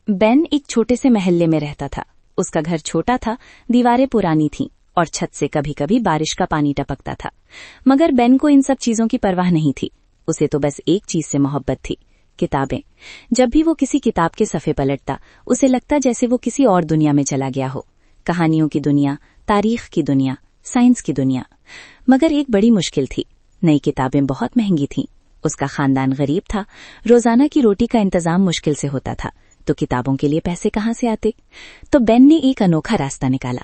Ben एक छोटे से महल्ले में रहता था। उसका घर छोटा था, दीवारें पुरानी थीं और छत से कभी कभी बारिश का पानी टपकता था। मगर बेन को इन सब चीजों की परवाह नहीं थी। उसे तो बस एक चीज से मोहब्बत थी, किताबें। जब भी वो किसी किताब के सफ़े पलटता, उसे लगता जैसे वो किसी और दुनिया में चला गया हो। कहानियों की दुनिया, तारीख की दुनिया, साइंस की दुनिया। मगर एक बड़ी मुश्किल थी, नई किताबें बहुत महंगी थीं। उसका खानदान गरीब था, रोजाना की रोटी का इंतजाम मुश्किल से होता था, तो किताबों के लिए पैसे कहाँ से आते? तो बेन ने एक अनोखा रास्ता निकाला।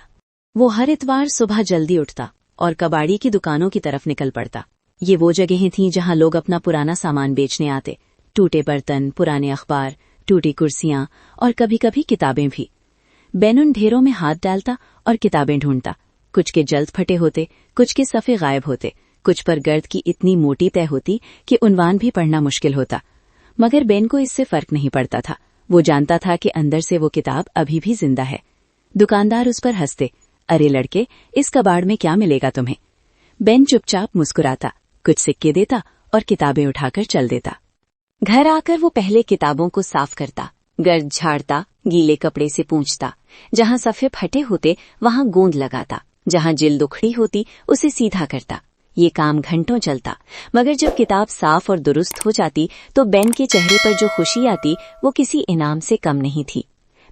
वो हर इतवार सुबह जल्दी उठता और कबाड़ी की दुकानों की तरफ निकल पड़ता। ये वो जगहें थीं जहां लोग अपना पुराना सामान बेचने आते, टूटे बर्तन, पुराने अखबार, टूटी कुर्सियां और कभी कभी किताबें भी। बेन उन ढेरों में हाथ डालता और किताबें ढूंढता। कुछ के जल्द फटे होते, कुछ के सफ़े गायब होते, कुछ पर गर्द की इतनी मोटी तय होती कि उन्वान भी पढ़ना मुश्किल होता। मगर बेन को इससे फर्क नहीं पड़ता था। वो जानता था कि अंदर से वो किताब अभी भी जिंदा है। दुकानदार उस पर हंसते, अरे लड़के, इस कबाड़ में क्या मिलेगा तुम्हें? बेन चुपचाप मुस्कुराता, कुछ सिक्के देता और किताबें उठाकर चल देता। घर आकर वो पहले किताबों को साफ करता, गर्द झाड़ता, गीले कपड़े से पूंछता। जहां सफ़े फटे होते वहां गोंद लगाता, जहां जिल्द उखड़ी होती उसे सीधा करता। ये काम घंटों चलता, मगर जब किताब साफ और दुरुस्त हो जाती तो बेन के चेहरे पर जो खुशी आती वो किसी इनाम से कम नहीं थी।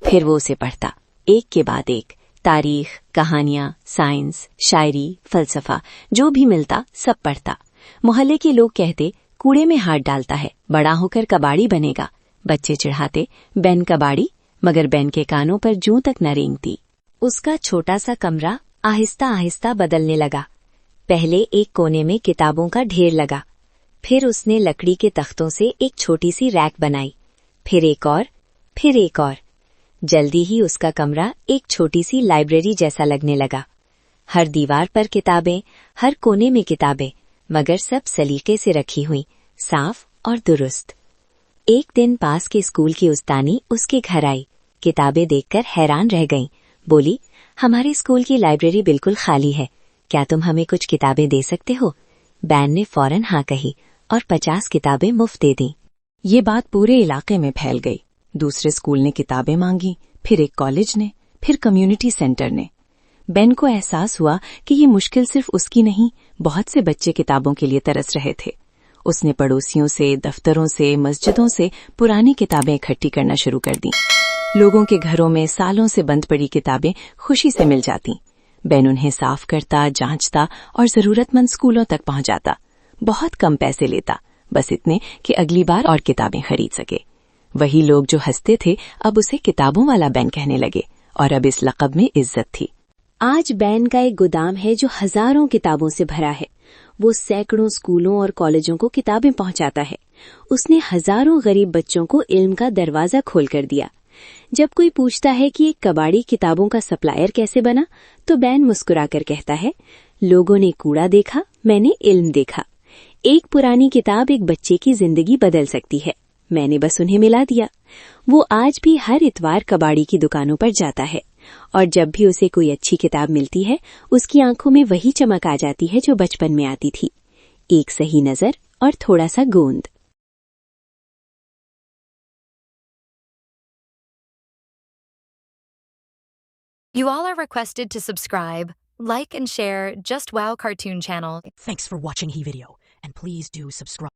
फिर वो उसे पढ़ता, एक के बाद एक, तारीख, कहानियां, साइंस, शायरी, फलसफा, जो भी मिलता सब पढ़ता। मोहल्ले के लोग कहते, कूड़े में हाथ डालता है, बड़ा होकर कबाड़ी बनेगा। बच्चे चिढ़ाते, बेन कबाड़ी, मगर बेन के कानों पर जूं तक न रेंगती। उसका छोटा सा कमरा आहिस्ता आहिस्ता बदलने लगा। पहले एक कोने में किताबों का ढेर लगा, फिर उसने लकड़ी के तख्तों से एक छोटी सी रैक बनाई, फिर एक और, फिर एक और। जल्दी ही उसका कमरा एक छोटी सी लाइब्रेरी जैसा लगने लगा। हर दीवार पर किताबें, हर कोने में किताबें, मगर सब सलीके से रखी हुई, साफ और दुरुस्त। एक दिन पास के स्कूल की उस्तानी उसके घर आई, किताबें देखकर हैरान रह गईं। बोली, हमारे स्कूल की लाइब्रेरी बिल्कुल खाली है, क्या तुम हमें कुछ किताबें दे सकते हो? बैन ने फौरन हाँ कही और 50 किताबें मुफ्त दे दी। ये बात पूरे इलाके में फैल गई। दूसरे स्कूल ने किताबें मांगी, फिर एक कॉलेज ने, फिर कम्युनिटी सेंटर ने। बेन को एहसास हुआ कि ये मुश्किल सिर्फ उसकी नहीं, बहुत से बच्चे किताबों के लिए तरस रहे थे। उसने पड़ोसियों से, दफ्तरों से, मस्जिदों से पुरानी किताबें इकट्ठी करना शुरू कर दी। लोगों के घरों में सालों से बंद पड़ी किताबें खुशी से मिल जाती। बेन उन्हें साफ करता, जांचता और जरूरतमंद स्कूलों तक पहुंचाता। बहुत कम पैसे लेता, बस इतने कि अगली बार और किताबें खरीद सके। वही लोग जो हंसते थे अब उसे किताबों वाला बेन कहने लगे और अब इस लक़ब में इज्जत थी। आज बेन का एक गोदाम है जो हजारों किताबों से भरा है। वो सैकड़ों स्कूलों और कॉलेजों को किताबें पहुंचाता है। उसने हजारों गरीब बच्चों को इल्म का दरवाजा खोल कर दिया। जब कोई पूछता है कि एक कबाड़ी किताबों का सप्लायर कैसे बना, तो बेन मुस्कुराकर कहता है, लोगों ने कूड़ा देखा, मैंने इल्म देखा। एक पुरानी किताब एक बच्चे की जिंदगी बदल सकती है, मैंने बस उन्हें मिला दिया। वो आज भी हर इतवार कबाड़ी की दुकानों पर जाता है और जब भी उसे कोई अच्छी किताब मिलती है, उसकी आंखों में वही चमक आ जाती है जो बचपन में आती थी, एक सही नजर और थोड़ा सा गोंद। You all are requested to subscribe, like and share Just Wow Cartoon Channel. Thanks for watching HeVideo, and please do subscribe.